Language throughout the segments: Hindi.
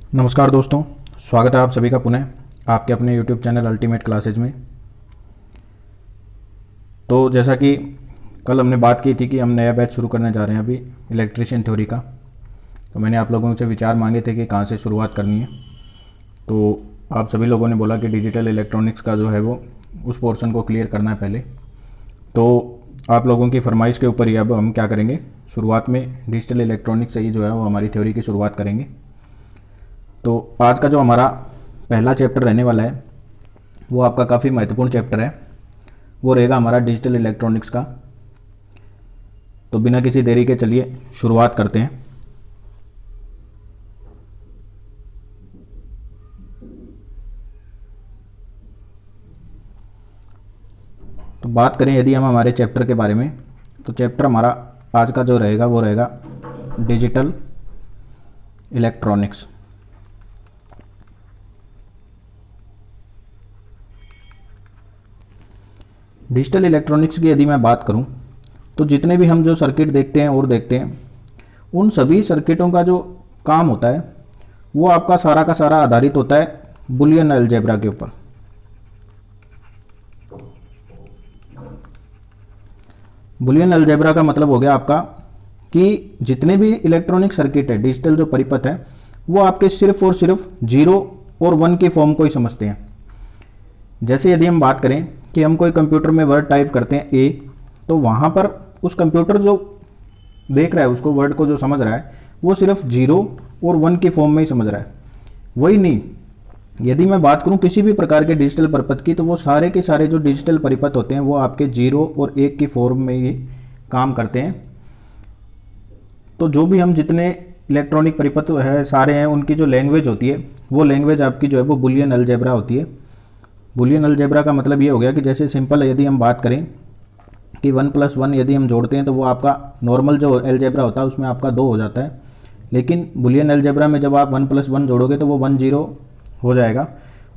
नमस्कार दोस्तों, स्वागत है आप सभी का पुनः आपके अपने YouTube चैनल अल्टीमेट क्लासेज में। तो जैसा कि कल हमने बात की थी कि हम नया बैच शुरू करने जा रहे हैं अभी इलेक्ट्रिशियन थ्योरी का। तो मैंने आप लोगों से विचार मांगे थे कि कहाँ से शुरुआत करनी है। तो आप सभी लोगों ने बोला कि डिजिटल इलेक्ट्रॉनिक्स का जो है वो उस पोर्शन को क्लियर करना है पहले। तो आप लोगों की फरमाइश के ऊपर ही अब हम क्या करेंगे, शुरुआत में डिजिटल इलेक्ट्रॉनिक्स से ही जो है वो हमारी थ्योरी की शुरुआत करेंगे। तो आज का जो हमारा पहला चैप्टर रहने वाला है वो आपका काफ़ी महत्वपूर्ण चैप्टर है, वो रहेगा हमारा डिजिटल इलेक्ट्रॉनिक्स का। तो बिना किसी देरी के चलिए शुरुआत करते हैं। तो बात करें यदि हम हमारे चैप्टर के बारे में, तो चैप्टर हमारा आज का जो रहेगा वो रहेगा डिजिटल इलेक्ट्रॉनिक्स। डिजिटल इलेक्ट्रॉनिक्स की यदि मैं बात करूं तो जितने भी हम जो सर्किट देखते हैं उन सभी सर्किटों का जो काम होता है वो आपका सारा का सारा आधारित होता है बुलियन अलजेब्रा के ऊपर। बुलियन अलजेब्रा का मतलब हो गया आपका कि जितने भी इलेक्ट्रॉनिक सर्किट है, डिजिटल जो परिपथ है, वो आपके सिर्फ और सिर्फ 0 और 1 के फॉर्म को ही समझते हैं। जैसे यदि हम बात करें कि हम कोई कंप्यूटर में वर्ड टाइप करते हैं ए, तो वहाँ पर उस कंप्यूटर जो देख रहा है, उसको वर्ड को जो समझ रहा है, वो सिर्फ 0 और 1 के फॉर्म में ही समझ रहा है। वही नहीं, यदि मैं बात करूं किसी भी प्रकार के डिजिटल परिपथ की, तो वो सारे के सारे जो डिजिटल परिपथ होते हैं वो आपके 0 और 1 की फॉर्म में ही काम करते हैं। तो जो भी हम जितने इलेक्ट्रॉनिक परिपथ है सारे हैं, उनकी जो लैंग्वेज होती है वो लैंग्वेज आपकी जो है वो बुलियन अलजेब्रा होती है। बुलियन अलजेब्रा का मतलब ये हो गया कि जैसे सिंपल यदि हम बात करें कि 1 + 1 यदि हम जोड़ते हैं तो वो आपका नॉर्मल जो अलजेब्रा होता है उसमें आपका 2 हो जाता है। लेकिन बुलियन अलजेब्रा में जब आप 1 + 1 जोड़ोगे तो वो 1 0 हो जाएगा।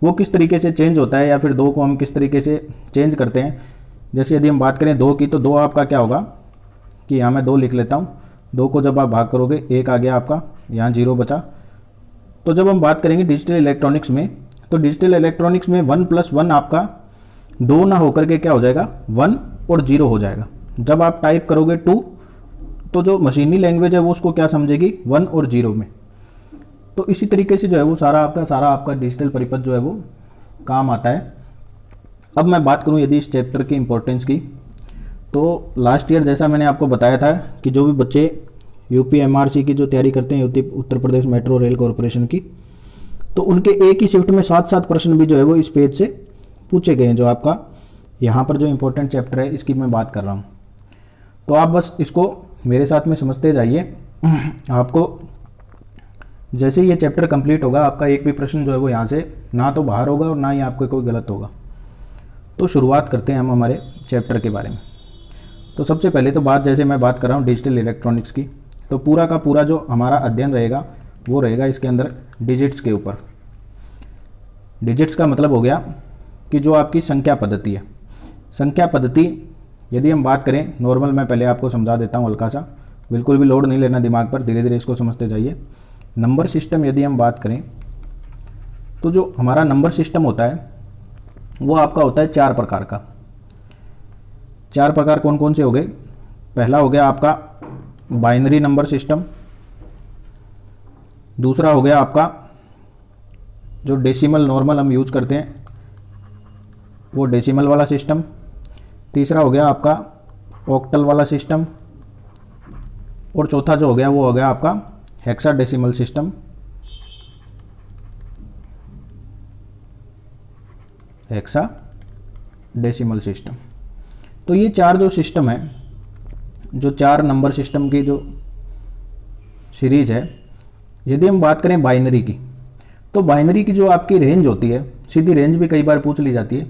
वो किस तरीके से चेंज होता है या फिर 2 को हम किस तरीके से चेंज करते हैं, जैसे यदि हम बात करें 2 की, तो 2 आपका क्या होगा कि यहाँ मैं 2 लिख लेता हूँ। 2 को जब आप भाग करोगे 1 आ गया आपका, यहाँ 0 बचा। तो जब हम बात करेंगे डिजिटल इलेक्ट्रॉनिक्स में, तो डिजिटल इलेक्ट्रॉनिक्स में 1 + 1 आपका 2 ना होकर के क्या हो जाएगा, 1 और 0 हो जाएगा। जब आप टाइप करोगे 2, तो जो मशीनी लैंग्वेज है वो उसको क्या समझेगी, 1 और 0 में। तो इसी तरीके से जो है वो सारा आपका डिजिटल परिपथ जो है वो काम आता है। अब मैं बात करूं यदि इस चैप्टर की इंपॉर्टेंस की, तो लास्ट ईयर जैसा मैंने आपको बताया था कि जो भी बच्चे UPMRC की जो तैयारी करते हैं, Uttar Pradesh metro rail corporation की, तो उनके एक ही शिफ्ट में 7 प्रश्न भी जो है वो इस पेज से पूछे गए हैं। जो आपका यहाँ पर जो इम्पोर्टेंट चैप्टर है इसकी मैं बात कर रहा हूँ, तो आप बस इसको मेरे साथ में समझते जाइए। आपको जैसे ही ये चैप्टर कंप्लीट होगा, आपका एक भी प्रश्न जो है वो यहाँ से ना तो बाहर होगा और ना ही आपको कोई गलत होगा। तो शुरुआत करते हैं हम हमारे चैप्टर के बारे में। तो सबसे पहले तो बात, जैसे मैं बात कर रहा हूँ डिजिटल इलेक्ट्रॉनिक्स की, तो पूरा का पूरा जो हमारा अध्ययन रहेगा वो रहेगा इसके अंदर डिजिट्स के ऊपर। डिजिट्स का मतलब हो गया कि जो आपकी संख्या पद्धति है। संख्या पद्धति यदि हम बात करें नॉर्मल, मैं पहले आपको समझा देता हूँ हल्का सा, बिल्कुल भी लोड नहीं लेना दिमाग पर, धीरे धीरे इसको समझते जाइए। नंबर सिस्टम यदि हम बात करें तो जो हमारा नंबर सिस्टम होता है वो आपका होता है 4 प्रकार का। 4 प्रकार कौन कौन से हो गए? पहला हो गया आपका बाइनरी नंबर सिस्टम, दूसरा हो गया आपका जो डेसिमल नॉर्मल हम यूज करते हैं वो डेसिमल वाला सिस्टम, तीसरा हो गया आपका ऑक्टल वाला सिस्टम, और चौथा जो हो गया वो हो गया आपका हेक्साडेसिमल सिस्टम। Hexadecimal system. तो ये 4 जो सिस्टम है, जो 4 नंबर सिस्टम की जो सीरीज है, यदि हम बात करें बाइनरी की, तो बाइनरी की जो आपकी रेंज होती है, सीधी रेंज भी कई बार पूछ ली जाती है,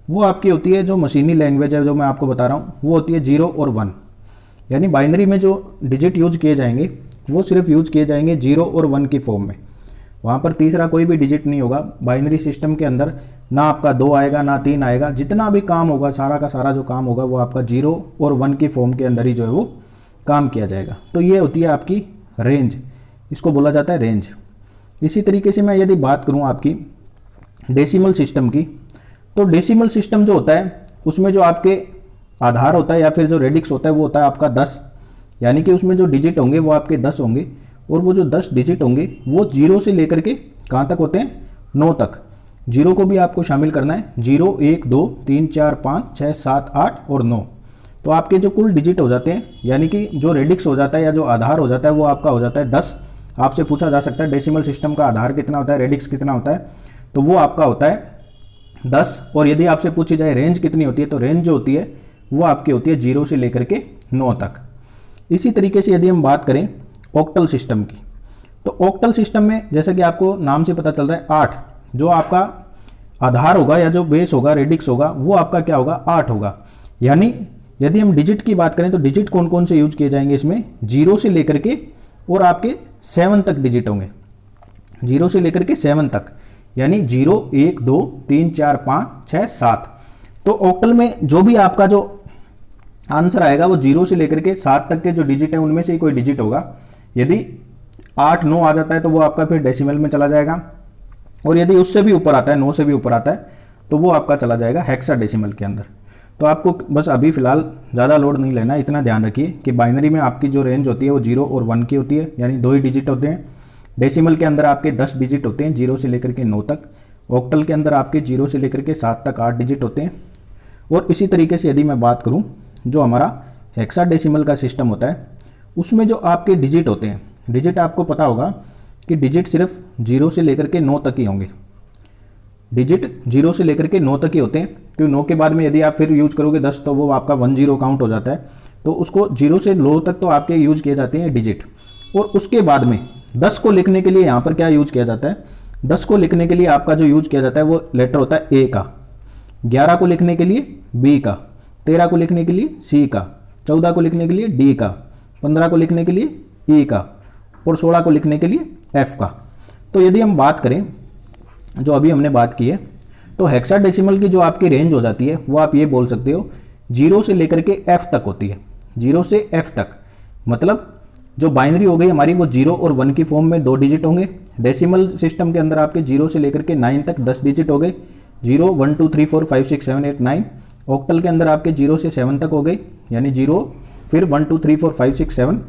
वो आपकी होती है जो मशीनी लैंग्वेज है जो मैं आपको बता रहा हूँ, वो होती है 0 और 1। यानी बाइनरी में जो डिजिट यूज किए जाएंगे वो सिर्फ यूज किए जाएंगे 0 और 1 की फॉर्म में। वहाँ पर तीसरा कोई भी डिजिट नहीं होगा बाइनरी सिस्टम के अंदर, ना आपका 2 आएगा ना 3 आएगा। जितना भी काम होगा, सारा का सारा जो काम होगा वो आपका 0 और 1 की फॉर्म के अंदर ही जो है वो काम किया जाएगा। तो ये होती है आपकी रेंज, इसको बोला जाता है रेंज। इसी तरीके से मैं यदि बात करूं आपकी डेसिमल सिस्टम की, तो डेसिमल सिस्टम जो होता है उसमें जो आपके आधार होता है या फिर जो रेडिक्स होता है वो होता है आपका 10, यानी कि उसमें जो डिजिट होंगे वो आपके 10 होंगे, और वो जो 10 डिजिट होंगे वो 0 से लेकर के कहाँ तक होते हैं, 9 तक। 0 को भी आपको शामिल करना है, 0 1 2 3 4 5 6 7 8 और 9। तो आपके जो कुल डिजिट हो जाते हैं, यानी कि जो रेडिक्स हो जाता है या जो आधार हो जाता है वो आपका हो जाता है 10। आपसे पूछा जा सकता है डेसिमल सिस्टम का आधार कितना होता है, रेडिक्स कितना होता है, तो वो आपका होता है 10। और यदि आपसे पूछी जाए रेंज कितनी होती है, तो रेंज जो होती है वो आपकी होती है 0 से लेकर के 9 तक। इसी तरीके से यदि हम बात करें ऑक्टल सिस्टम की, तो ऑक्टल सिस्टम में जैसा कि आपको नाम से पता चल रहा है 8 जो आपका आधार होगा या जो बेस होगा, रेडिक्स होगा, वो आपका क्या होगा, 8 होगा। यानी यदि हम डिजिट की बात करें तो डिजिट कौन कौन से यूज किए जाएंगे इसमें, 0 से लेकर के और आपके 7 तक डिजिट होंगे, 0 से लेकर के 7 तक, यानी 0 1 2 3 4 5 6 7। तो ऑक्टल में जो भी आपका जो आंसर आएगा वो 0 से लेकर के 7 तक के जो डिजिट है उनमें से ही कोई डिजिट होगा। यदि 8 9 आ जाता है तो वो आपका फिर डेसिमल में चला जाएगा, और यदि उससे भी ऊपर आता है, 9 से भी ऊपर आता है, तो वो आपका चला जाएगा हेक्साडेसिमल के अंदर। तो आपको बस अभी फिलहाल ज़्यादा लोड नहीं लेना, इतना ध्यान रखिए कि बाइनरी में आपकी जो रेंज होती है वो 0 और 1 की होती है, यानी 2 ही डिजिट होते हैं। डेसिमल के अंदर आपके 10 डिजिट होते हैं 0 से लेकर के 9 तक। ऑक्टल के अंदर आपके 0 से लेकर के 7 तक 8 डिजिट होते हैं। और इसी तरीके से यदि मैं बात करूं जो हमारा हेक्साडेसिमल का सिस्टम होता है उसमें जो आपके डिजिट होते हैं, डिजिट आपको पता होगा कि डिजिट सिर्फ 0 से लेकर के 9 तक ही होंगे। डिजिट 0 से लेकर के 9 तक ही होते हैं, क्योंकि 9 के बाद में यदि आप फिर यूज करोगे 10 तो वो आपका 10 काउंट हो जाता है। तो उसको 0 से 9 तक तो आपके यूज किए जाते हैं डिजिट। और उसके बाद में 10 को लिखने के लिए यहाँ पर क्या यूज किया जाता है, 10 को लिखने के लिए आपका जो यूज किया जाता है वो लेटर होता है ए का, 11 को लिखने के लिए बी का, 13 को लिखने के लिए सी का, 14 को लिखने के लिए डी का, 15 को लिखने के लिए ई का, और 16 को लिखने के लिए एफ का। तो यदि हम बात करें जो अभी हमने बात की है, तो हेक्साडेसिमल की जो आपकी रेंज हो जाती है वो आप ये बोल सकते हो 0 से लेकर के एफ तक होती है। 0 से एफ तक मतलब जो बाइनरी हो गई हमारी वो 0 और 1 की फॉर्म में 2 डिजिट होंगे। डेसिमल सिस्टम के अंदर आपके 0 से लेकर के 9 तक 10 डिजिट हो गए, 0 1 2 3 4 5 6 7 8 9। ऑक्टल के अंदर आपके 0 से 7 तक हो गए, यानी 0 फिर 1 2 3 4 5 6 7।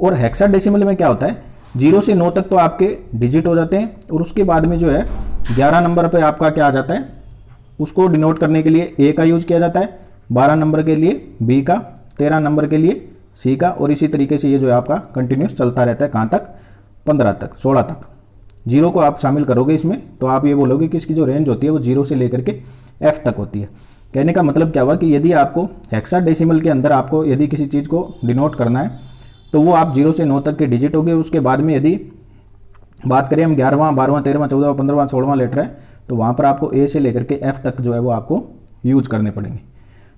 और हेक्साडेसिमल में क्या होता है, 0 से 9 तक तो आपके डिजिट हो जाते हैं, और उसके बाद में जो है 11 नंबर पे आपका क्या आ जाता है, उसको डिनोट करने के लिए ए का यूज किया जाता है, 12 नंबर के लिए बी का, 13 नंबर के लिए सी का, और इसी तरीके से ये जो है आपका कंटिन्यूस चलता रहता है कहाँ तक, 15 तक 16 तक। 0 को आप शामिल करोगे इसमें तो आप ये बोलोगे कि इसकी जो रेंज होती है वो 0 से लेकर के एफ तक होती है। कहने का मतलब क्या हुआ कि यदि आपको हेक्साडेसिमल के अंदर आपको यदि किसी चीज़ को डिनोट करना है तो वो आप 0 से 9 तक के डिजिट हो गए। उसके बाद में यदि बात करें हम 11वां 12वां 13वां 14वां 15वां 16वां लेटर है तो वहाँ पर आपको ए से लेकर के एफ तक जो है वो आपको यूज करने पड़ेंगे।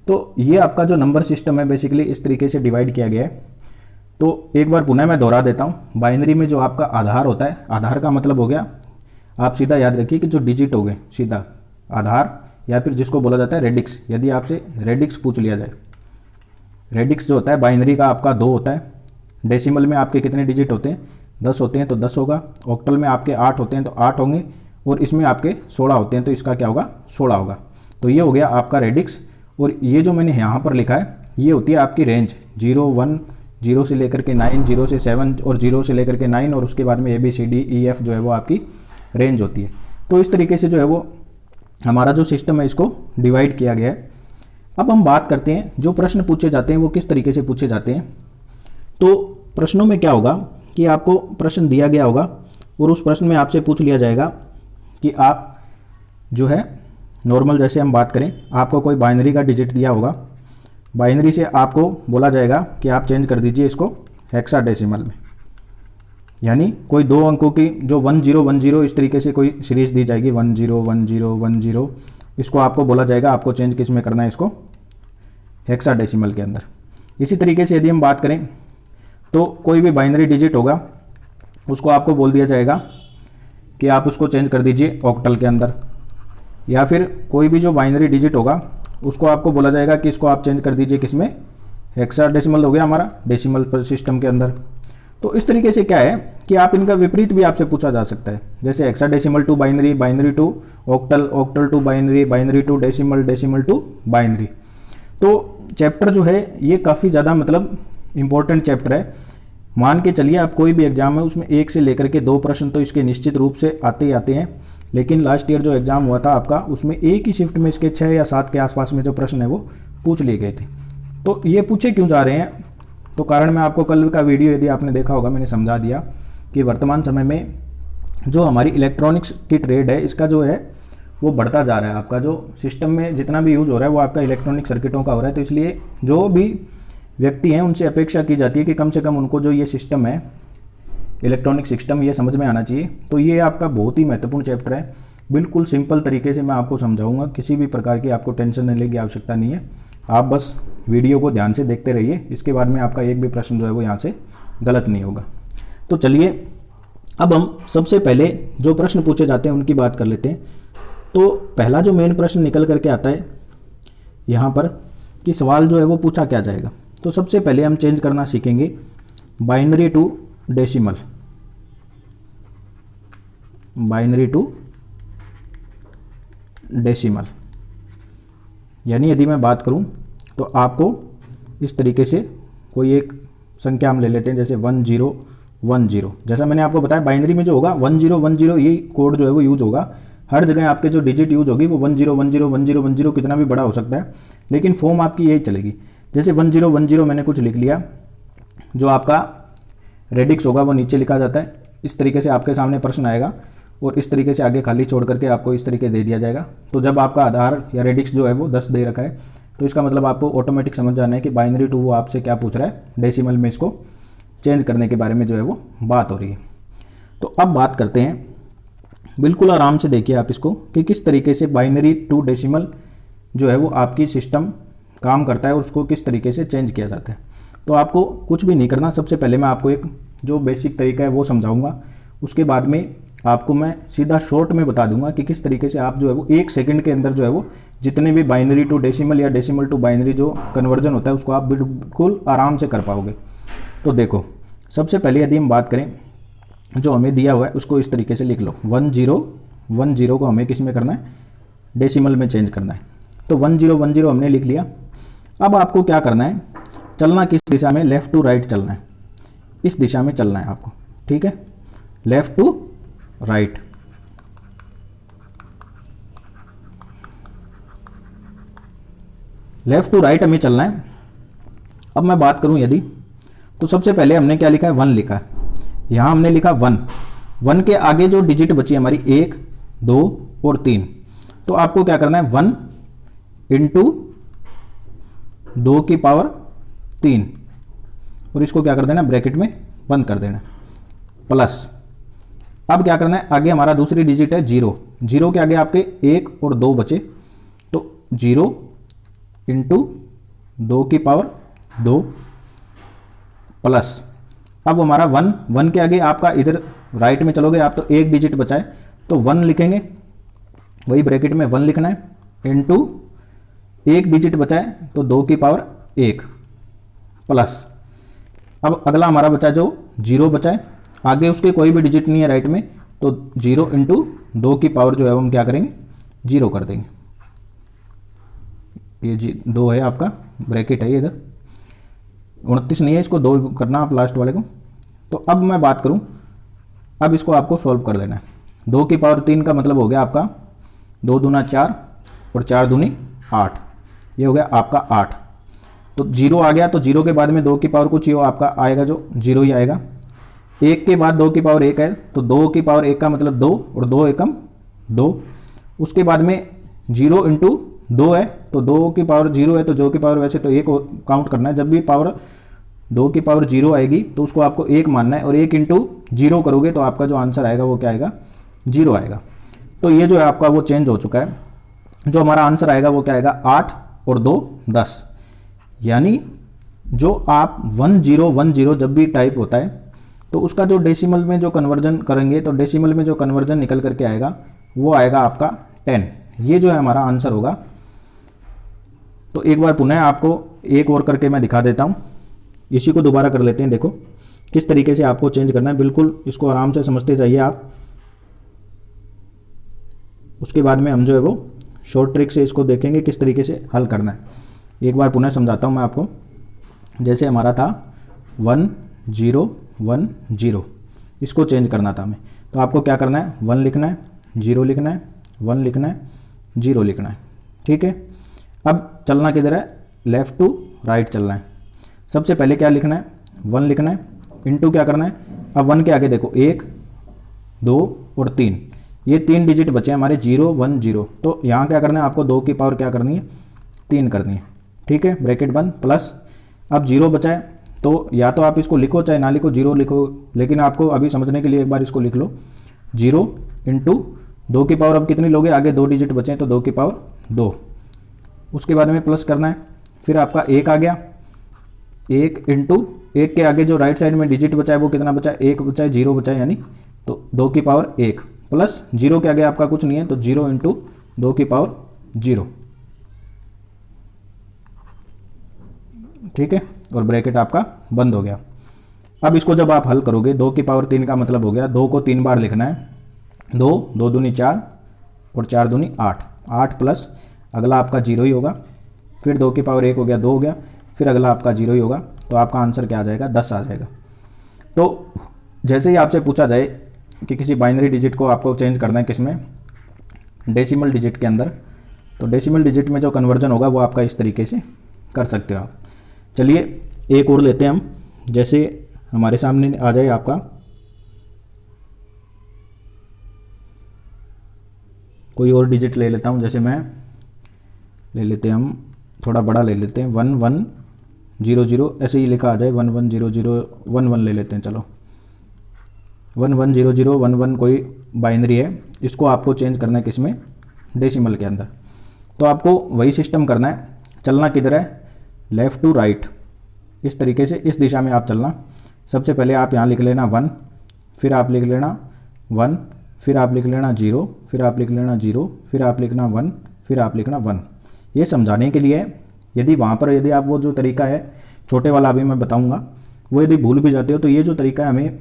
तो ये आपका जो नंबर सिस्टम है बेसिकली इस तरीके से डिवाइड किया गया है। तो एक बार पुनः मैं दोहरा देता हूँ, बाइनरी में जो आपका आधार होता है, आधार का मतलब हो गया, आप सीधा याद रखिए कि जो डिजिट हो गए सीधा आधार, या फिर जिसको बोला जाता है रेडिक्स। यदि आपसे रेडिक्स पूछ लिया जाए, रेडिक्स जो होता है बाइनरी का आपका 2 होता है, डेसिमल में आपके कितने डिजिट होते हैं, 10 होते हैं तो 10 होगा, ऑक्टल में आपके 8 होते हैं तो 8 होंगे, और इसमें आपके 16 होते हैं तो इसका क्या होगा, 16 होगा। तो ये हो गया आपका रेडिक्स। और ये जो मैंने यहाँ पर लिखा है ये होती है आपकी रेंज 0 1 0 से लेकर के 9, 0 से 7 और 0 से लेकर के 9, और उसके बाद में ABCDEF जो है वो आपकी रेंज होती है। तो इस तरीके से जो है वो हमारा जो सिस्टम है इसको डिवाइड किया गया है। अब हम बात करते हैं जो प्रश्न पूछे जाते हैं वो किस तरीके से पूछे जाते हैं। तो प्रश्नों में क्या होगा कि आपको प्रश्न दिया गया होगा और उस प्रश्न में आपसे पूछ लिया जाएगा कि आप जो है नॉर्मल, जैसे हम बात करें, आपको कोई बाइनरी का डिजिट दिया होगा, बाइनरी से आपको बोला जाएगा कि आप चेंज कर दीजिए इसको हेक्साडेसिमल में, यानी कोई 2 अंकों की जो 1010 इस तरीके से कोई सीरीज दी जाएगी 101010, इसको आपको बोला जाएगा आपको चेंज किस में करना है, इसको हेक्साडेसिमल के अंदर। इसी तरीके से यदि हम बात करें तो कोई भी बाइनरी डिजिट होगा उसको आपको बोल दिया जाएगा कि आप उसको चेंज कर दीजिए ऑक्टल के अंदर, या फिर कोई भी जो बाइनरी डिजिट होगा उसको आपको बोला जाएगा कि इसको आप चेंज कर दीजिए किस में, हेक्साडेसिमल हो गया हमारा डेसिमल सिस्टम के अंदर। तो इस तरीके से क्या है कि आप इनका विपरीत भी आपसे पूछा जा सकता है, जैसे hexadecimal to binary, binary to octal, octal to binary, binary to decimal, decimal to binary. तो चैप्टर जो है ये काफ़ी ज़्यादा मतलब इम्पोर्टेंट चैप्टर है। मान के चलिए आप कोई भी एग्जाम है उसमें 1 से लेकर के 2 प्रश्न तो इसके निश्चित रूप से आते ही आते हैं, लेकिन लास्ट ईयर जो एग्ज़ाम हुआ था आपका उसमें एक ही शिफ्ट में इसके 6 या 7 के आसपास में जो प्रश्न है वो पूछ लिए गए थे। तो ये पूछे क्यों जा रहे हैं, तो कारण मैं आपको कल का वीडियो यदि आपने देखा होगा मैंने समझा दिया कि वर्तमान समय में जो हमारी इलेक्ट्रॉनिक्स की ट्रेड है इसका जो है वो बढ़ता जा रहा है। आपका जो सिस्टम में जितना भी यूज़ हो रहा है वो आपका इलेक्ट्रॉनिक सर्किटों का हो रहा है। तो इसलिए जो भी व्यक्ति हैं उनसे अपेक्षा की जाती है कि कम से कम उनको जो ये सिस्टम है इलेक्ट्रॉनिक सिस्टम ये समझ में आना चाहिए। तो ये आपका बहुत ही महत्वपूर्ण चैप्टर है। बिल्कुल सिंपल तरीके से मैं आपको समझाऊंगा, किसी भी प्रकार की आपको टेंशन लेने की आवश्यकता नहीं है। आप बस वीडियो को ध्यान से देखते रहिए, इसके बाद में आपका एक भी प्रश्न जो है वो यहाँ से गलत नहीं होगा। तो चलिए अब हम सबसे पहले जो प्रश्न पूछे जाते हैं उनकी बात कर लेते हैं। तो पहला जो मेन प्रश्न निकल करके आता है यहाँ पर कि सवाल जो है वो पूछा क्या जाएगा। तो सबसे पहले हम चेंज करना सीखेंगे binary to decimal, binary to decimal. यानी यदि मैं बात करूं तो आपको इस तरीके से कोई एक संख्या हम ले लेते हैं, जैसे 1010। जैसा मैंने आपको बताया बाइनरी में जो होगा 1010 ये कोड जो है वो यूज होगा। हर जगह आपके जो डिजिट यूज होगी वो 10101010 कितना भी बड़ा हो सकता है, लेकिन फॉर्म आपकी यही चलेगी। जैसे 1010 मैंने कुछ लिख लिया, जो आपका रेडिक्स होगा वो नीचे लिखा जाता है। इस तरीके से आपके सामने प्रश्न आएगा और इस तरीके से आगे खाली छोड़ करके आपको इस तरीके दे दिया जाएगा। तो जब आपका आधार या रेडिक्स जो है वो 10 दे रखा है तो इसका मतलब आपको ऑटोमेटिक समझ जाना है कि बाइनरी टू वो आपसे क्या पूछ रहा है, डेसिमल में इसको चेंज करने के बारे में जो है वो बात हो रही है। तो अब बात करते हैं, बिल्कुल आराम से देखिए आप इसको कि किस तरीके से बाइनरी टू डेसिमल जो है वो आपकी सिस्टम काम करता है और उसको किस तरीके से चेंज किया जाता है। तो आपको कुछ भी नहीं करना, सबसे पहले मैं आपको एक जो बेसिक तरीका है वो समझाऊंगा, उसके बाद में आपको मैं सीधा शॉर्ट में बता दूंगा कि किस तरीके से आप जो है वो 1 सेकंड के अंदर जो है वो जितने भी बाइनरी टू डेसिमल या डेसिमल टू बाइनरी जो कन्वर्जन होता है उसको आप बिल्कुल आराम से कर पाओगे। तो देखो सबसे पहले यदि हम बात करें जो हमें दिया हुआ है उसको इस तरीके से लिख लो, 1010 को हमें किस में करना है, डेसिमल में चेंज करना है। तो 1010 हमने लिख लिया। अब आपको क्या करना है, चलना किस दिशा में, लेफ़्ट टू राइट चलना है, इस दिशा में चलना है आपको, ठीक है, left to right. Left to right हमें चलना है। अब मैं बात करूं यदि, तो सबसे पहले हमने क्या लिखा है, 1 लिखा है। यहां हमने लिखा 1 के आगे जो डिजिट बची हमारी 1, 2 और 3, तो आपको क्या करना है 1 इंटू 2 की पावर 3 और इसको क्या कर देना, ब्रैकेट में बंद कर देना, प्लस। अब क्या करना है, आगे हमारा दूसरी डिजिट है 0 के आगे आपके 1 और 2 बचे, तो 0 इंटू 2 की पावर 2 प्लस। अब हमारा 1 के आगे आपका इधर राइट में चलोगे आप तो एक डिजिट बचा है तो 1 लिखेंगे, वही ब्रैकेट में 1 लिखना है, इंटू एक डिजिट बचा है तो 2 की पावर 1 प्लस। अब अगला हमारा बचा जो 0 बचा है, आगे उसके कोई भी डिजिट नहीं है राइट में, तो 0 इंटू 2 की पावर जो है हम क्या करेंगे 0 कर देंगे। ये 2 है आपका, ब्रैकेट है ये इधर, 29 नहीं है, इसको 2 करना आप लास्ट वाले को। तो अब मैं बात करूं, अब इसको आपको सॉल्व कर देना है। 2 की पावर 3 का मतलब हो गया आपका 2 दूना 4 और 4 दूनी 8, ये हो गया आपका 8। तो 0 आ गया, तो 0 के बाद में 2 की पावर कुछ ही हो आपका आएगा जो 0 ही आएगा। 1 के बाद 2 की पावर 1 है, तो 2 की पावर 1 का मतलब 2 और 2 एकम 2। उसके बाद में 0 इंटू 2 है, तो 2 की पावर 0 है तो 2 की पावर वैसे तो 1 काउंट करना है। जब भी पावर 2 की पावर 0 आएगी तो उसको आपको 1 मानना है और 1 इंटू 0 करोगे तो आपका जो आंसर आएगा वो क्या आएगा, 0 आएगा। तो ये जो है आपका वो चेंज हो चुका है। जो हमारा आंसर आएगा वो क्या आएगा, 8 और 2 10। यानी जो आप 1010 जब भी टाइप होता है तो उसका जो डेसिमल में जो कन्वर्जन करेंगे तो डेसिमल में जो कन्वर्जन निकल करके आएगा वो आएगा आपका 10। ये जो है हमारा आंसर होगा। तो एक बार पुनः आपको एक और करके मैं दिखा देता हूँ, इसी को दोबारा कर लेते हैं। देखो किस तरीके से आपको चेंज करना है, बिल्कुल इसको आराम से समझते जाइए आप। उसके बाद में हम जो है वो शॉर्ट ट्रिक से इसको देखेंगे किस तरीके से हल करना है। एक बार पुनः समझाता हूँ मैं आपको। जैसे हमारा था 1 0 1 0, इसको चेंज करना था हमें, तो आपको क्या करना है, 1 लिखना है, 0 लिखना है, 1 लिखना है, 0 लिखना है। ठीक है, अब चलना किधर है, लेफ़्ट टू राइट चलना है। सबसे पहले क्या लिखना है, 1 लिखना है, इनटू क्या करना है, अब 1 के आगे देखो 1 2 और 3, ये 3 डिजिट बचे हैं हमारे 0 1 0, तो यहाँ क्या करना है आपको 2 की पावर क्या करनी है, 3 करनी है। ठीक है, ब्रैकेट बंद प्लस, अब 0 बचा है तो या तो आप इसको लिखो चाहे ना लिखो, 0 लिखो, लेकिन आपको अभी समझने के लिए एक बार इसको लिख लो। 0 इंटू 2 की पावर अब कितनी लोगे, आगे 2 डिजिट बचे हैं तो 2 की पावर 2, उसके बाद में प्लस करना है। फिर आपका 1 आ गया, 1 इंटू 1 के आगे जो राइट साइड में डिजिट बचा है वो कितना बचा है, 1 बचा है, 0 बचा है, यानी तो 2 की पावर 1 प्लस 0 के आगे आपका कुछ नहीं है तो 0 इंटू 2 की पावर 0। ठीक है, और ब्रैकेट आपका बंद हो गया। अब इसको जब आप हल करोगे, 2 की पावर 3 का मतलब हो गया 2 को 3 बार लिखना है, 2 2 दूनी 4 और 4 दूनी 8, 8 प्लस अगला आपका 0 ही होगा, फिर 2 की पावर 1 हो गया 2 हो गया, फिर अगला आपका 0 ही होगा, तो आपका आंसर क्या आ जाएगा, 10 आ जाएगा। तो जैसे ही आपसे पूछा जाए कि किसी बाइनरी डिजिट को आपको चेंज करना है किसमें, डेसिमल डिजिट के अंदर, तो डेसिमल डिजिट में जो कन्वर्जन होगा वो आपका इस तरीके से कर सकते हो आप। चलिए एक और लेते हैं हम, जैसे हमारे सामने आ जाए आपका कोई और डिजिट ले लेता हूँ, जैसे मैं ले लेते हैं, हम थोड़ा बड़ा ले लेते हैं, 1 1 0 0, ऐसे ही लिखा आ जाए 1 1 0 0 1 1 ले लेते हैं। चलो 1 1 0 0 1 1 कोई बाइनरी है, इसको आपको चेंज करना है किसमें, डेसिमल के अंदर। तो आपको वही सिस्टम करना है, चलना किधर है, लेफ़्ट टू राइट, इस तरीके से इस दिशा में आप चलना। सबसे पहले आप यहाँ लिख लेना 1, फिर आप लिख लेना 1, फिर आप लिख लेना 0, फिर आप लिख लेना 0, फिर आप लिखना 1, फिर आप लिखना 1। ये समझाने के लिए, यदि वहाँ पर यदि आप वो जो तरीका है छोटे वाला अभी मैं बताऊँगा, वो यदि भूल भी जाते हो तो ये जो तरीका है हमें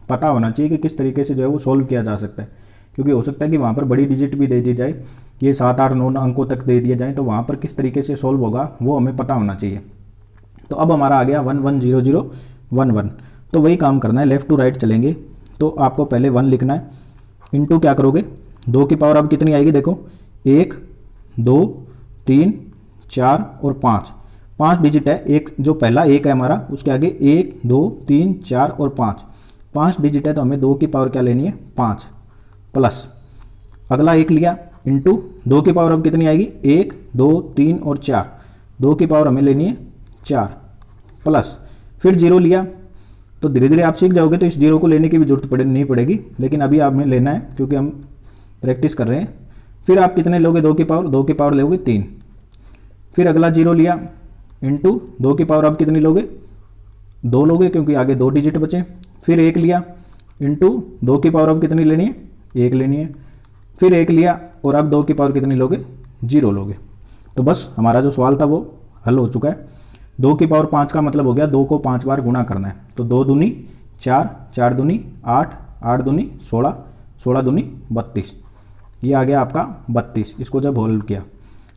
पता होना चाहिए कि किस तरीके से जो है वो सोल्व किया जा सकता है, क्योंकि हो सकता है कि वहाँ पर बड़ी डिजिट भी दे दी जाए, ये 7 8 9 अंकों तक दे दिए जाएँ, तो वहाँ पर किस तरीके से सोल्व होगा वो हमें पता होना चाहिए। तो अब हमारा आ गया 1 1 0 0 1 1, तो वही काम करना है, लेफ़्ट टू राइट चलेंगे। तो आपको पहले 1 लिखना है, इनटू क्या करोगे, 2 की पावर अब कितनी आएगी, देखो 1 2 3 4 और 5, 5 डिजिट है, एक जो पहला 1 है हमारा उसके आगे 1 2 3 4 और 5 डिजिट है, तो हमें 2 की पावर क्या लेनी है, 5 प्लस अगला 1 लिया, इंटू 2 की पावर अब कितनी आएगी, 1 2 3 और 4, 2 की पावर हमें लेनी है 4 प्लस फिर 0 लिया। तो धीरे धीरे आप सीख जाओगे तो इस 0 को लेने की भी जरूरत नहीं पड़ेगी, लेकिन अभी आपने लेना है क्योंकि हम प्रैक्टिस कर रहे हैं। फिर आप कितने लोगे, 2 की पावर लोगे 3, फिर अगला 0 लिया, इंटू 2 की पावर अब कितनी लोगे, 2 लोगे क्योंकि आगे 2 डिजिट बचे। फिर 1 लिया, इंटू 2 की पावर अब कितनी लेनी है, 1 लेनी है। फिर 1 लिया और अब 2 की पावर कितनी लोगे, 0 लोगे। तो बस हमारा जो सवाल था वो हल हो चुका है। 2 की पावर 5 का मतलब हो गया 2 को 5 बार गुणा करना है, तो 2 दूनी 4, 4 दूनी 8, 8 दूनी 16, 16 दूनी 32, ये आ गया आपका 32। इसको जब होल किया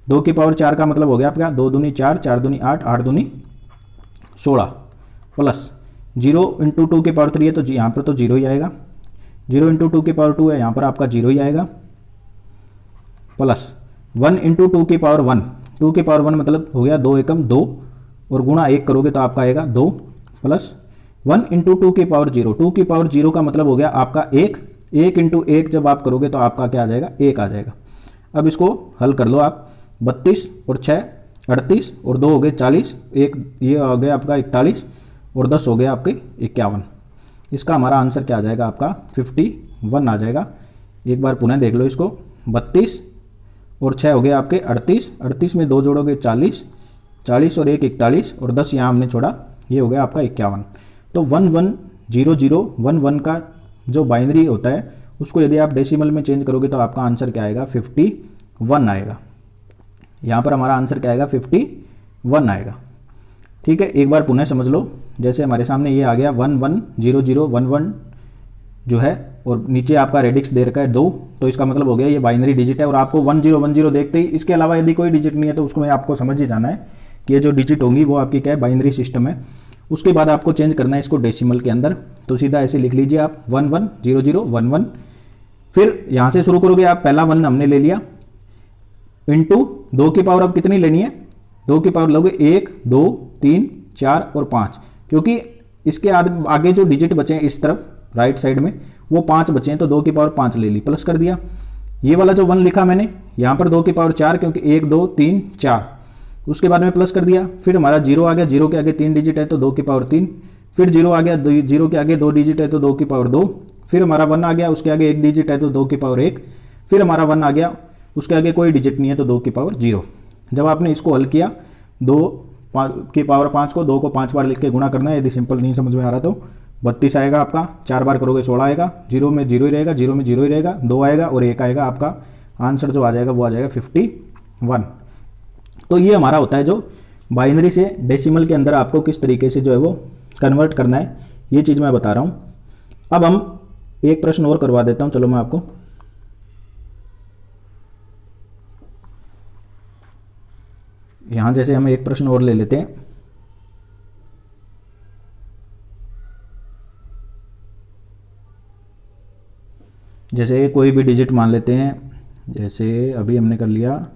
2 की पावर 4 का मतलब हो गया आपका 2 दूनी 4, 4 दूनी 8, 8 दूनी 16 प्लस 0 इंटू 2 की पावर 3 है तो यहाँ पर तो 0 ही आएगा, 0 इंटू 2 की पावर 2 है, यहाँ पर आपका 0 ही आएगा, प्लस 1 इंटू 2 की पावर 1, 2 की पावर 1 मतलब हो गया 2 एकम 2 और गुणा 1 करोगे तो आपका आएगा 2, प्लस 1 इंटू 2 की पावर 0, 2 की पावर 0 का मतलब हो गया आपका 1, 1 इंटू 1 जब आप करोगे तो आपका क्या आ जाएगा, 1 आ जाएगा। अब इसको हल कर लो आप, 32 और 6 38 और 2 हो गए 40, एक ये हो गया आपका 41 और 10 हो गया आपके 51। इसका हमारा आंसर क्या आ जाएगा, आपका 51 आ जाएगा। एक बार पुनः देख लो इसको, 32 और 6 हो गए आपके 38, 38 में 2 जोड़ोगे 40, 40 और 1 41 और 10 यहाँ हमने छोड़ा, ये हो गया आपका 51। तो 1 1 0 0 1 1 का जो बाइनरी होता है उसको यदि आप डेसिमल में चेंज करोगे तो आपका आंसर क्या आएगा, 51 आएगा। यहाँ पर हमारा आंसर क्या आएगा, 51 आएगा। ठीक है, एक बार पुनः समझ लो, जैसे हमारे सामने ये आ गया 110011 जो है, और नीचे आपका रेडिक्स दे रखा है 2, तो इसका मतलब हो गया ये बाइनरी डिजिट है। और आपको 1010 देखते ही इसके अलावा यदि कोई डिजिट नहीं है तो उसको मैं आपको समझ ही जाना है कि ये जो डिजिट होंगी वो आपकी क्या है, बाइनरी सिस्टम है। उसके बाद आपको चेंज करना है इसको डेसिमल के अंदर, तो सीधा ऐसे लिख लीजिए आप 110011। फिर यहाँ से शुरू करोगे आप, पहला 1 हमने ले लिया, इंटू 2 की पावर अब कितनी लेनी है, 2 की पावर लोगे 1 2 3 4 और 5, क्योंकि इसके आगे जो डिजिट बचे हैं इस तरफ राइट साइड में वो 5 बचे हैं, तो 2 की पावर 5 ले ली, प्लस कर दिया। ये वाला जो 1 लिखा मैंने यहाँ पर 2 की पावर 4, क्योंकि 1 2 3 4, उसके बाद में प्लस कर दिया। फिर हमारा 0 आ गया, 0 के आगे 3 डिजिट है तो 2 की पावर 3, फिर 0 आ गया, 0 के आगे 2 डिजिट है तो 2 की पावर 2, फिर हमारा 1 आ गया, उसके आगे 1 डिजिट है तो 2 की पावर 1, फिर हमारा 1 आ गया, उसके आगे कोई डिजिट नहीं है तो 2 की पावर 0। जब आपने इसको हल किया, 2 की पावर 5 को 2 को 5 बार लिख के गुणा करना है, यदि सिंपल नहीं समझ में आ रहा तो 32 आएगा आपका, 4 बार करोगे 16 आएगा, 0 में 0 ही रहेगा, 0 में 0 ही रहेगा, 2 आएगा और 1 आएगा, आपका आंसर जो आ जाएगा वो आ जाएगा 51। तो ये हमारा होता है जो बाइनरी से डेसिमल के अंदर आपको किस तरीके से जो है वो कन्वर्ट करना है, ये चीज़ मैं बता रहा हूँ। अब हम एक प्रश्न और करवा देता हूँ, चलो मैं आपको, यहाँ जैसे हम एक प्रश्न और ले लेते हैं। जैसे कोई भी डिजिट मान लेते हैं, जैसे अभी हमने कर लिया,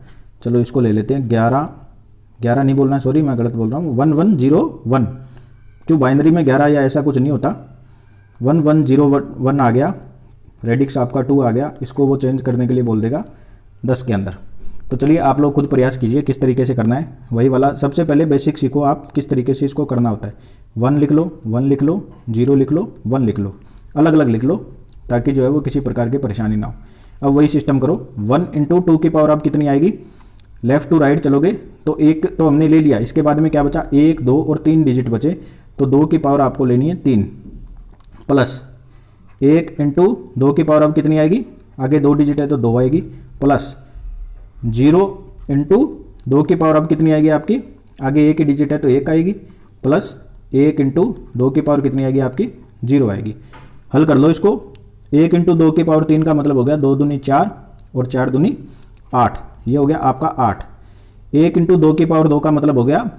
चलो इसको ले लेते हैं 11 नहीं बोलना, सॉरी मैं गलत बोल रहा हूँ, 1101, क्यों बाइनरी में 11 या ऐसा कुछ नहीं होता, 1101 आ गया, रेडिक्स आपका 2 आ गया, इसको वो चेंज करने के लिए बोल देगा 10 के अंदर। तो चलिए आप लोग खुद प्रयास कीजिए किस तरीके से करना है, वही वाला सबसे पहले बेसिक सीखो आप किस तरीके से इसको करना होता है। 1 लिख लो, 1 लिख लो, 0 लिख लो, 1 लिख लो, अलग अलग लिख लो, ताकि जो है वो किसी प्रकार की परेशानी ना हो। अब वही सिस्टम करो, 1 इंटू 2 की पावर आप कितनी आएगी, लेफ्ट टू राइट चलोगे तो 1 तो हमने ले लिया, इसके बाद में क्या बचा, 1 2 और 3 डिजिट बचे, तो 2 की पावर आपको लेनी है 3, प्लस 1 इंटू 2 की पावर अब कितनी आएगी, आगे 2 डिजिट है तो 2 आएगी, प्लस 0 इंटू 2 की पावर अब कितनी आएगी आपकी, आगे 1 डिजिट है तो 1 आएगी, प्लस 1 इंटू 2 की पावर कितनी आएगी आपकी, 0 आएगी। हल कर लो इसको, 1 इंटू 2 की पावर 3 का मतलब हो गया 2 दूनी 4 और 4 दूनी 8, ये हो गया आपका 8। 1 इंटू 2 की पावर 2 का मतलब हो गया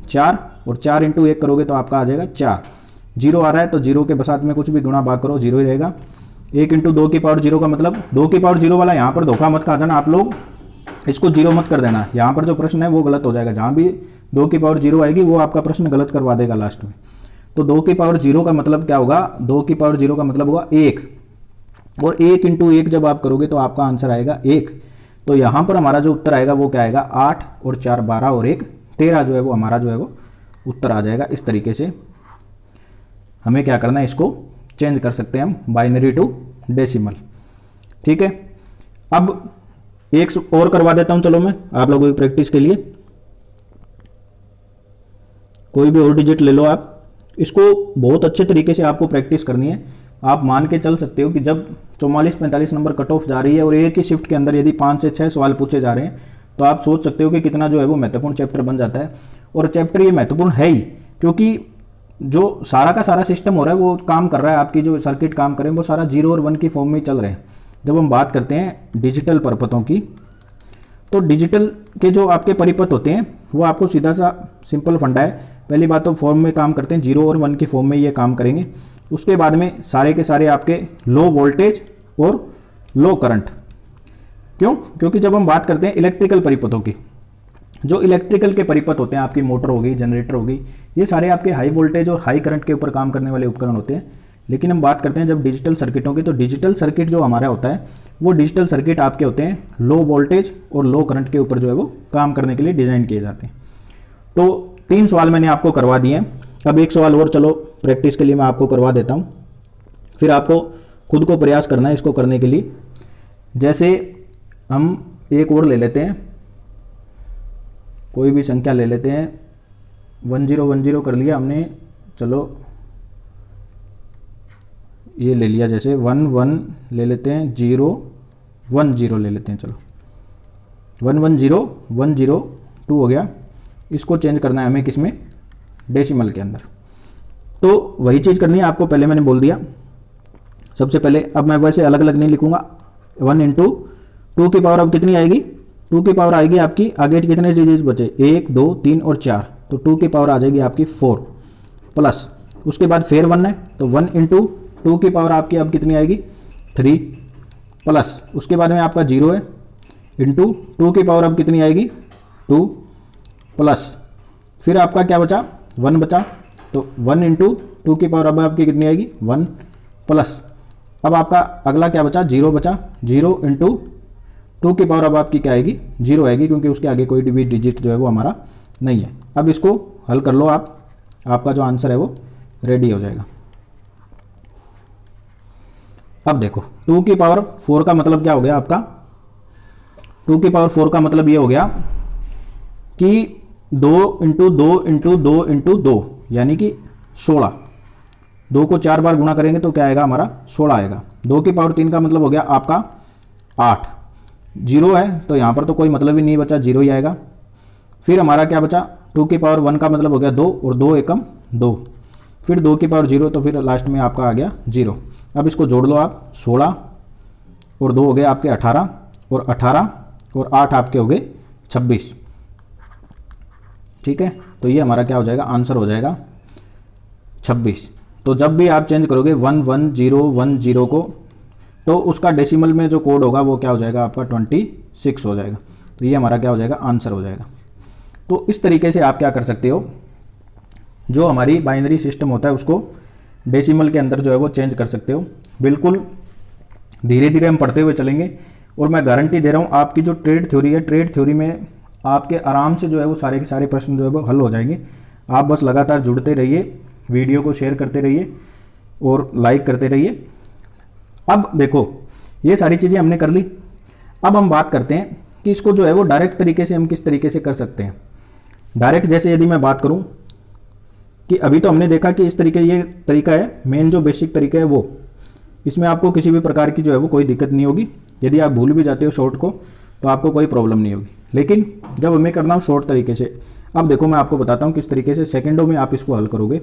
4, और 4 इंटू 1 करोगे तो आपका आ जाएगा 4। 0 आ रहा है तो 0 के साथ में कुछ भी गुणा भाग करो 0 ही रहेगा। 1 इंटू 2 की पावर 0 का मतलब 2 की पावर 0 वाला यहाँ पर धोखा मत खा जाना आप लोग, इसको 0 मत कर देना, यहाँ पर जो प्रश्न है वो गलत हो जाएगा, जहाँ भी 2 की पावर 0 आएगी वो आपका प्रश्न गलत करवा देगा लास्ट में। तो 2 की पावर 0 का मतलब क्या होगा, 2 की पावर 0 का मतलब होगा 1, और 1 इंटू 1 जब आप करोगे तो आपका आंसर आएगा 1। तो यहाँ पर हमारा जो उत्तर आएगा वो क्या आएगा, 8 और 4 12 और 1 13 जो है वो हमारा जो है वो उत्तर आ जाएगा। इस तरीके से हमें क्या करना है, इसको चेंज कर सकते हैं हम बाइनरी टू डेसिमल। ठीक है, अब एक और करवा देता हूं, चलो मैं आप लोगों की प्रैक्टिस के लिए, कोई भी और डिजिट ले लो आप, इसको बहुत अच्छे तरीके से आपको प्रैक्टिस करनी है। आप मान के चल सकते हो कि जब 44-45 नंबर कट ऑफ जा रही है और एक ही शिफ्ट के अंदर यदि 5 से 6 सवाल पूछे जा रहे हैं, तो आप सोच सकते हो कि कितना जो है वो महत्वपूर्ण चैप्टर बन जाता है। और चैप्टर ये महत्वपूर्ण है ही, क्योंकि जो सारा का सारा सिस्टम हो रहा है वो काम कर रहा है, आपकी जो सर्किट काम कर रहे हैं वो सारा 0 और 1 की फॉर्म में ही चल रहे हैं। जब हम बात करते हैं डिजिटल परिपथों की, तो डिजिटल के जो आपके परिपथ होते हैं वो आपको सीधा सा सिंपल फंडा है, पहली बात तो फॉर्म में काम करते हैं, 0 और 1 की फॉर्म में ये काम करेंगे। उसके बाद में सारे के सारे आपके लो वोल्टेज और लो करंट, क्यों, क्योंकि जब हम बात करते हैं इलेक्ट्रिकल परिपथों की, जो इलेक्ट्रिकल के परिपथ होते हैं, आपकी मोटर होगी, जनरेटर होगी, ये सारे आपके हाई वोल्टेज और हाई करंट के ऊपर काम करने वाले उपकरण होते हैं। लेकिन हम बात करते हैं जब डिजिटल सर्किटों की, तो डिजिटल सर्किट जो हमारा होता है वो डिजिटल सर्किट आपके होते हैं लो वोल्टेज और लो करंट के ऊपर जो है वो काम करने के लिए डिज़ाइन किए जाते हैं। तो 3 सवाल मैंने आपको करवा दिए हैं, अब एक सवाल और चलो प्रैक्टिस के लिए मैं आपको करवा देता हूँ, फिर आपको खुद को प्रयास करना है इसको करने के लिए। जैसे हम एक और ले लेते हैं, कोई भी संख्या ले लेते हैं, 1010 कर लिया हमने, चलो ये ले लिया, जैसे 11 ले लेते हैं, 010 ले लेते हैं, चलो 110102 हो गया। इसको चेंज करना है हमें किस में, डेसिमल के अंदर। तो वही चीज़ करनी है आपको, पहले मैंने बोल दिया। सबसे पहले अब मैं वैसे अलग अलग नहीं लिखूंगा। 1 इंटू 2 की पावर अब कितनी आएगी, 2 की पावर आएगी आपकी, आगे कितने डिजिट्स बचे, 1 2 3 और 4, तो 2 की पावर आ जाएगी आपकी 4 प्लस, उसके बाद फिर 1 है तो 1 इंटू 2 की पावर आपकी अब कितनी आएगी 3 प्लस, उसके बाद में आपका 0 है इंटू 2 की पावर अब कितनी आएगी 2 प्लस, फिर आपका क्या बचा 1 बचा, तो 1 इंटू 2 की पावर अब आपकी कितनी आएगी 1 प्लस, अब आपका अगला क्या बचा 0 बचा, 0 इंटू 2 की पावर अब आपकी क्या आएगी 0 आएगी, क्योंकि उसके आगे कोई भी डिजिट जो है वो हमारा नहीं है। अब इसको हल कर लो आप, आपका जो आंसर है वो रेडी हो जाएगा। अब देखो 2 की पावर 4 का मतलब क्या हो गया आपका, 2 की पावर 4 का मतलब ये हो गया कि 2 इंटू 2 इंटू 2 इंटू 2 यानी कि 16, 2 को 4 बार गुणा करेंगे तो क्या आएगा हमारा 16 आएगा। 2 की पावर 3 का मतलब हो गया आपका 8, 0 है तो यहाँ पर तो कोई मतलब ही नहीं बचा, 0 ही आएगा। फिर हमारा क्या बचा 2 की पावर 1 का मतलब हो गया 2 और 2 एकम 2, फिर 2 की पावर 0 तो फिर लास्ट में आपका आ गया 0। अब इसको जोड़ लो आप, 16 और 2 हो गए आपके 18 और 18 और 8 आपके हो गए 26, ठीक है। तो ये हमारा क्या हो जाएगा आंसर हो जाएगा 26। तो जब भी आप चेंज करोगे 11010 को तो उसका डेसिमल में जो कोड होगा वो क्या हो जाएगा आपका 26 हो जाएगा। तो ये हमारा क्या हो जाएगा आंसर हो जाएगा। तो इस तरीके से आप क्या कर सकते हो, जो हमारी बाइनरी सिस्टम होता है उसको डेसिमल के अंदर जो है वो चेंज कर सकते हो। बिल्कुल धीरे धीरे हम पढ़ते हुए चलेंगे और मैं गारंटी दे रहा हूँ आपकी जो ट्रेड थ्योरी है, ट्रेड थ्योरी में आपके आराम से जो है वो सारे के सारे प्रश्न जो है वो हल हो जाएंगे। आप बस लगातार जुड़ते रहिए, वीडियो को शेयर करते रहिए और लाइक करते रहिए। अब देखो ये सारी चीज़ें हमने कर ली, अब हम बात करते हैं कि इसको जो है वो डायरेक्ट तरीके से हम किस तरीके से कर सकते हैं। डायरेक्ट जैसे यदि मैं बात करूं कि अभी तो हमने देखा कि इस तरीके ये तरीका है, मेन जो बेसिक तरीका है वो, इसमें आपको किसी भी प्रकार की जो है वो कोई दिक्कत नहीं होगी। यदि आप भूल भी जाते हो शॉर्ट को तो आपको कोई प्रॉब्लम नहीं होगी। लेकिन जब हमें करना हो शॉर्ट तरीके से, अब देखो मैं आपको बताता हूँ किस तरीके से सेकंडों में आप इसको हल करोगे।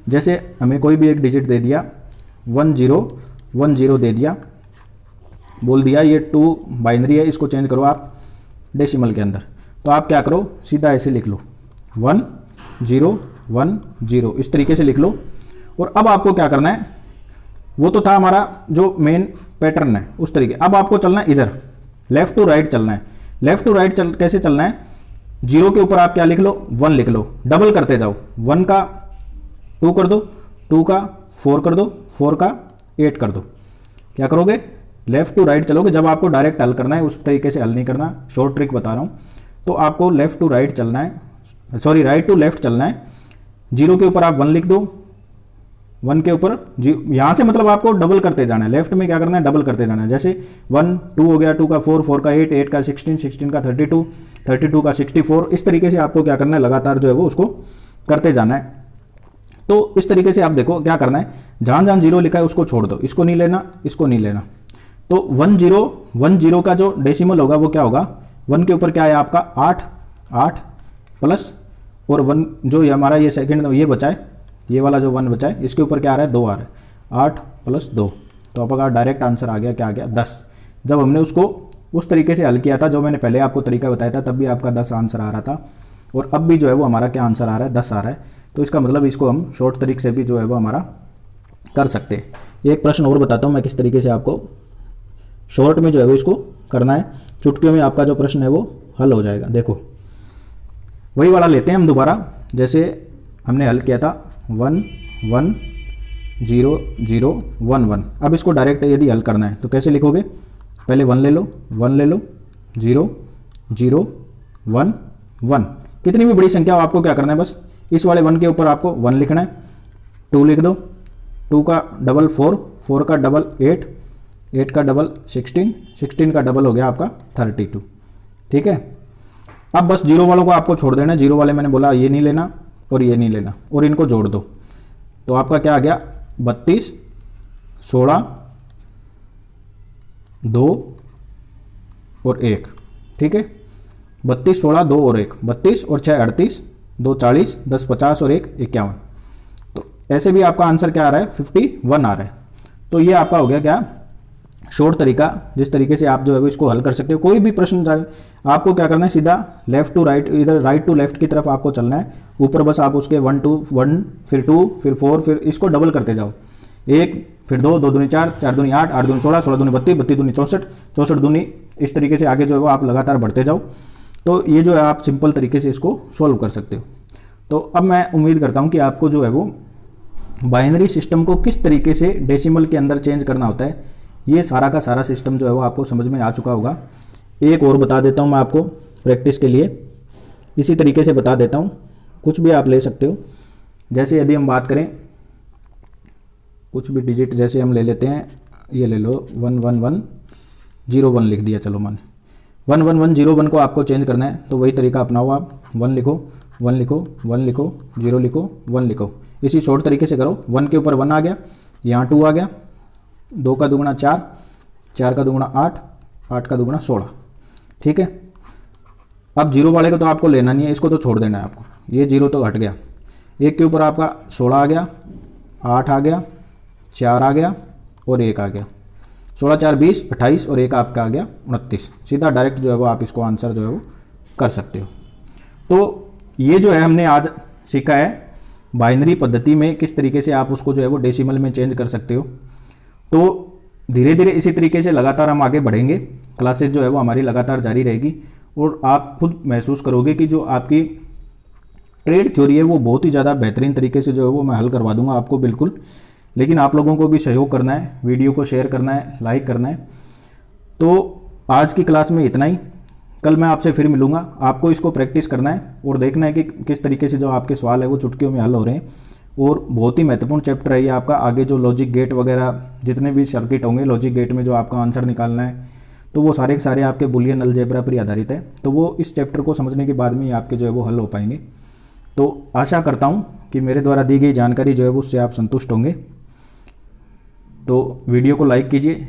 जैसे हमें कोई भी एक डिजिट दे दिया 1010 दे दिया, बोल दिया ये 2 बाइनरी है, इसको चेंज करो आप डेसिमल के अंदर, तो आप क्या करो सीधा ऐसे लिख लो 1010 इस तरीके से लिख लो। और अब आपको क्या करना है, वो तो था हमारा जो मेन पैटर्न है उस तरीके, अब आपको चलना है इधर लेफ्ट टू राइट चलना है। लेफ्ट टू राइट कैसे चलना है, 0 के ऊपर आप क्या लिख लो 1 लिख लो, डबल करते जाओ, 1 का 2 कर दो, 2 का 4 कर दो, 4 का 8 कर दो। क्या करोगे लेफ्ट टू राइट चलोगे। जब आपको डायरेक्ट हल करना है उस तरीके से हल नहीं करना, शॉर्ट ट्रिक बता रहा हूँ, तो आपको लेफ्ट टू राइट चलना है, सॉरी राइट टू लेफ्ट चलना है। 0 के ऊपर आप 1 लिख दो, 1 के ऊपर यहाँ से मतलब आपको डबल करते जाना है। लेफ्ट में क्या करना है डबल करते जाना है, जैसे 1 2 हो गया, 2 का 4, 4 का 8, 8 का 16, 16 का 32, 32 का 64, इस तरीके से आपको क्या करना है लगातार जो है वो उसको करते जाना है। तो इस तरीके से आप देखो क्या करना है, जहाँ जहाँ 0 लिखा है उसको छोड़ दो, इसको नहीं लेना, इसको नहीं लेना। तो 1010 का जो डेसिमल होगा वो क्या होगा, 1 के ऊपर क्या है आपका 8 प्लस, और 1 जो हमारा ये सेकंड ये बचा है, ये वाला जो 1 बचा है इसके ऊपर क्या आ रहा है 2 आ रहा है, 8 + 2, तो आपका डायरेक्ट आंसर आ गया, क्या आ गया 10। जब हमने उसको उस तरीके से हल किया था जो मैंने पहले आपको तरीका बताया था, तब भी आपका 10 आंसर आ रहा था, और अब भी जो है वो हमारा क्या आंसर आ रहा है 10 आ रहा है। तो इसका मतलब इसको हम शॉर्ट तरीके से भी जो है वो हमारा कर सकते हैं। एक प्रश्न और बताता हूँ मैं किस तरीके से आपको शॉर्ट में जो है वो इसको करना है, चुटकियों में आपका जो प्रश्न है वो हल हो जाएगा। देखो वही वाला लेते हैं हम दोबारा, जैसे हमने हल किया था 1 1 0 0 1 1। अब इसको डायरेक्ट यदि हल करना है तो कैसे लिखोगे, पहले 1 ले लो 0 0 1 1, कितनी भी बड़ी संख्या हो आपको क्या करना है, बस इस वाले 1 के ऊपर आपको 1 लिखना है, 2 लिख दो, 2 का डबल 4, 4 का डबल 8, 8 का डबल 16, 16 का डबल हो गया आपका 32, ठीक है। अब बस 0 वालों को आपको छोड़ देना, 0 वाले मैंने बोला ये नहीं लेना और ये नहीं लेना, और इनको जोड़ दो, तो आपका क्या आ गया 32 16 2 और 1, ठीक है। 32 16 2 और 1, 32 और 6 38, 2 40, 10 50 और 1 51। तो ऐसे भी आपका आंसर क्या आ रहा है 51 आ रहा है। तो ये आपका हो गया क्या शॉर्ट तरीका, जिस तरीके से आप जो है वो इसको हल कर सकते हो। कोई भी प्रश्न चाहे आपको क्या करना है, सीधा लेफ्ट टू राइट, इधर राइट टू लेफ्ट की तरफ आपको चलना है। ऊपर बस आप उसके 1 टू 1 फिर 2 फिर 4 फिर इसको डबल करते जाओ, 1 फिर 2, 2 दूनी 4, 4 दूनी 8, 8 दूनी 16, 16 दूनी 32, 32 दूनी 64, 64 दूनी, इस तरीके से आगे जो है वो आप लगातार बढ़ते जाओ। तो ये जो है आप सिंपल तरीके से इसको सॉल्व कर सकते हो। तो अब मैं उम्मीद करता हूँ कि आपको जो है वो बाइनरी सिस्टम को किस तरीके से डेसिमल के अंदर चेंज करना होता है, ये सारा का सारा सिस्टम जो है वो आपको समझ में आ चुका होगा। एक और बता देता हूँ मैं आपको प्रैक्टिस के लिए, इसी तरीके से बता देता हूँ, कुछ भी आप ले सकते हो। जैसे यदि हम बात करें कुछ भी डिजिट, जैसे हम ले लेते हैं, ये ले लो 11101 लिख दिया, चलो मन 11101 को आपको चेंज करना है तो वही तरीका अपनाओ आप। 1 लिखो, 1 लिखो, 1 लिखो, 0 लिखो, 1 लिखो, इसी शॉर्ट तरीके से करो। 1 के ऊपर 1 आ गया, यहाँ 2 आ गया, 2 का दुगुना 4, 4 का दुगुना 8, 8 का दुगुना 16, ठीक है। अब 0 वाले को तो आपको लेना नहीं है, इसको तो छोड़ देना है आपको, ये 0 तो हट गया। 1 के ऊपर आपका 16 आ गया, 8 आ गया, 4 आ गया और 1 आ गया, 16 4 20 28 और 1 आपका आ गया 29। सीधा डायरेक्ट जो है वो आप इसको आंसर जो है वो कर सकते हो। तो ये जो है हमने आज सीखा है बाइनरी पद्धति में किस तरीके से आप उसको जो है वो डेसिमल में चेंज कर सकते हो। तो धीरे धीरे इसी तरीके से लगातार हम आगे बढ़ेंगे, क्लासेज जो है वो हमारी लगातार जारी रहेगी और आप खुद महसूस करोगे कि जो आपकी ट्रेड थ्योरी है वो बहुत ही ज़्यादा बेहतरीन तरीके से जो है वो मैं हल करवा दूंगा आपको बिल्कुल। लेकिन आप लोगों को भी सहयोग करना है, वीडियो को शेयर करना है, लाइक करना है। तो आज की क्लास में इतना ही, कल मैं आपसे फिर मिलूंगा। आपको इसको प्रैक्टिस करना है और देखना है कि किस तरीके से जो आपके सवाल है वो चुटकियों में हल हो रहे हैं। और बहुत ही महत्वपूर्ण चैप्टर है ये आपका। आगे जो लॉजिक गेट वगैरह जितने भी सर्किट होंगे, लॉजिक गेट में जो आपका आंसर निकालना है, तो वो सारे के सारे आपके बुलियन अलजेब्रा पर आधारित है। तो वो इस चैप्टर को समझने के बाद में ही आपके जो है वो हल हो पाएंगे। तो आशा करता हूँ कि मेरे द्वारा दी गई जानकारी जो है वो उससे आप संतुष्ट होंगे। तो वीडियो को लाइक कीजिए।